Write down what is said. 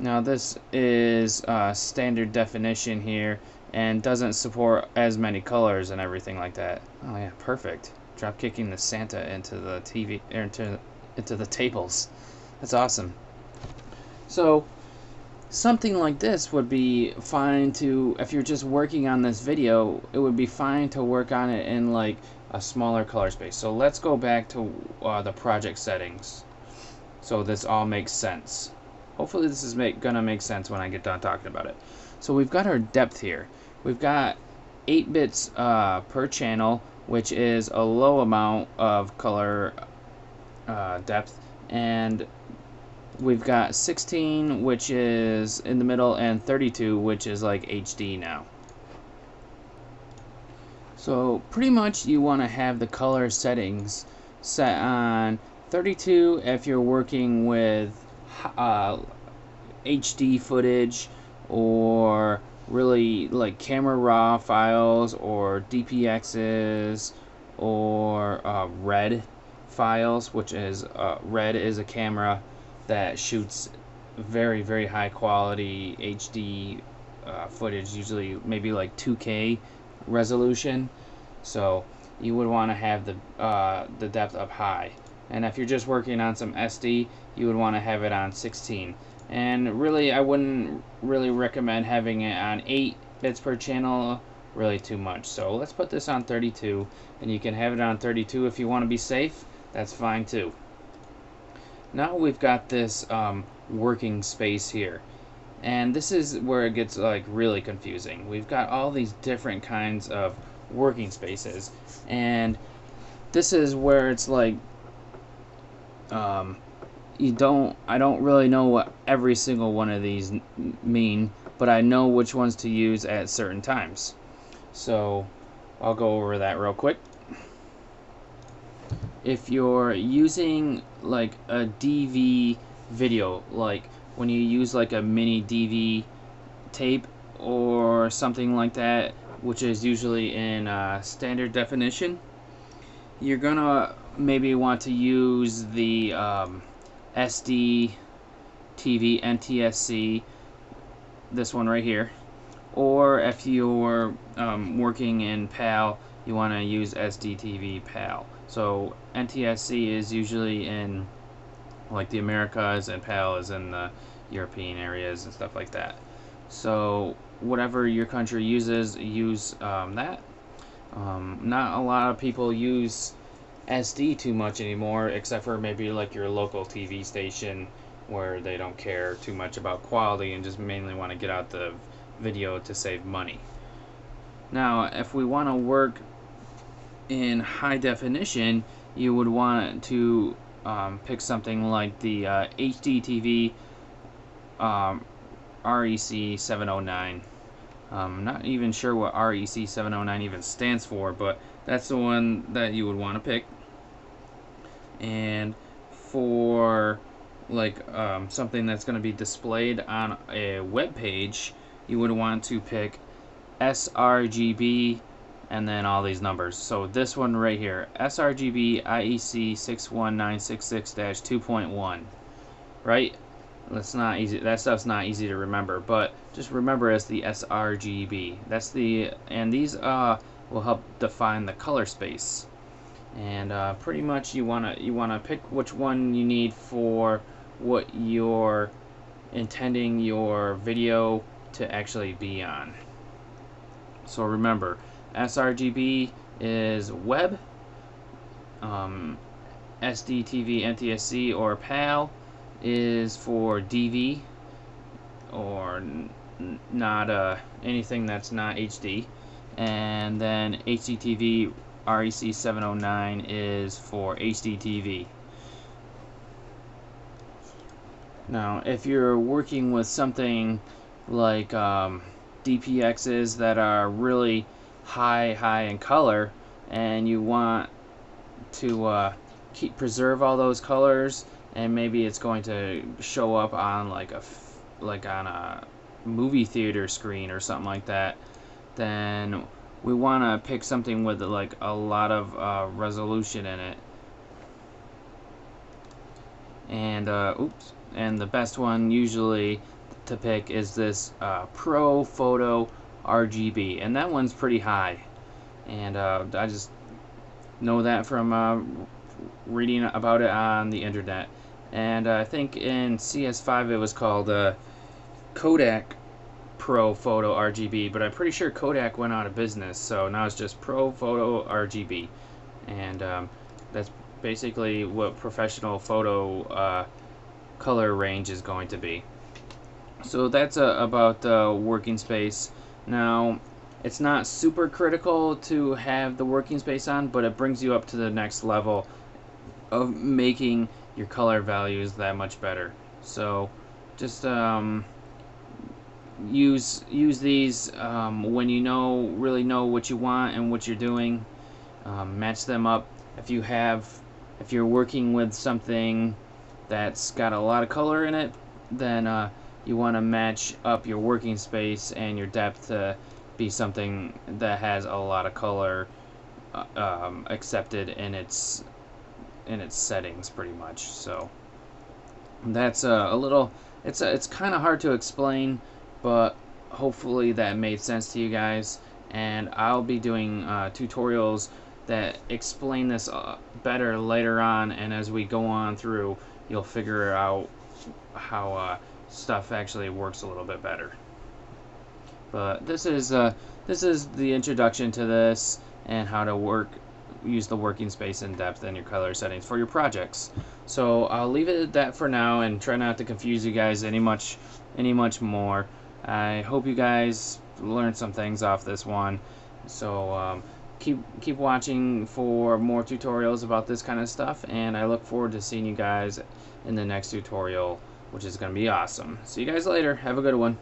Now this is standard definition here and doesn't support as many colors and everything like that. Oh yeah, perfect. Drop kicking the Santa into the TV or into the tables. That's awesome. So something like this would be fine to, if you're just working on this video, it would be fine to work on it in like a smaller color space. So let's go back to the project settings so this all makes sense. Hopefully this is gonna make sense when I get done talking about it. So we've got our depth here. We've got 8 bits per channel, which is a low amount of color depth, and we've got 16, which is in the middle, and 32, which is like HD now. So pretty much you want to have the color settings set on 32 if you're working with HD footage or really like camera raw files or DPXs or red files, which is red is a camera that shoots very high quality HD footage, usually maybe like 2K resolution. So you would want to have the depth up high, and if you're just working on some SD, you would want to have it on 16. And really, I wouldn't really recommend having it on 8 bits per channel, really too much. So let's put this on 32, and you can have it on 32 if you want to be safe. That's fine too. Now we've got this working space here, and this is where it gets like really confusing. We've got all these different kinds of working spaces, and this is where it's like I don't really know what every single one of these mean, but I know which ones to use at certain times. So I'll go over that real quick. If you're using like a DV video, like when you use like a mini DV tape or something like that, which is usually in standard definition, you're gonna maybe want to use the SD TV NTSC, this one right here, or if you're working in PAL, you want to use SD TV PAL. So NTSC is usually in like the Americas, and PAL is in the European areas and stuff like that. So whatever your country uses, use that. Not a lot of people use SD too much anymore, except for maybe like your local TV station where they don't care too much about quality and just mainly want to get out the video to save money. Now, if we want to work in high definition, you would want to pick something like the HD TV REC 709. I'm not even sure what REC 709 even stands for, but that's the one that you would want to pick. And for like something that's going to be displayed on a web page, you would want to pick sRGB and then all these numbers. So this one right here, sRGB IEC 61966-2.1, right? That's not easy. That stuff's not easy to remember, but just remember as the sRGB. That's the, and these will help define the color space. And pretty much you wanna pick which one you need for what you're intending your video to actually be on. So remember, sRGB is web, SDTV NTSC or PAL is for DV or not anything that's not HD, and then HDTV REC 709 is for HDTV. Now, if you're working with something like DPXs that are really high in color, and you want to preserve all those colors, and maybe it's going to show up on like on a movie theater screen or something like that, then we want to pick something with like a lot of resolution in it. And and the best one usually to pick is this Pro Photo RGB, and that one's pretty high. And I just know that from reading about it on the internet. And I think in CS5 it was called Kodak Pro Photo RGB, but I'm pretty sure Kodak went out of business, so now it's just Pro Photo RGB. And that's basically what professional photo color range is going to be. So that's about the working space. Now, it's not super critical to have the working space on, but it brings you up to the next level of making your color values that much better. So just use these when you really know what you want and what you're doing. Match them up. If you're working with something that's got a lot of color in it, then you want to match up your working space and your depth to be something that has a lot of color accepted in its settings, pretty much. So that's a little. It's kind of hard to explain, but hopefully that made sense to you guys. And I'll be doing tutorials that explain this better later on, and as we go on through, you'll figure out how stuff actually works a little bit better. But this is the introduction to this and how to use the working space and depth in your color settings for your projects. So I'll leave it at that for now and try not to confuse you guys any much more. I hope you guys learned some things off this one. So keep watching for more tutorials about this kind of stuff, and I look forward to seeing you guys in the next tutorial, which is going to be awesome. See you guys later. Have a good one.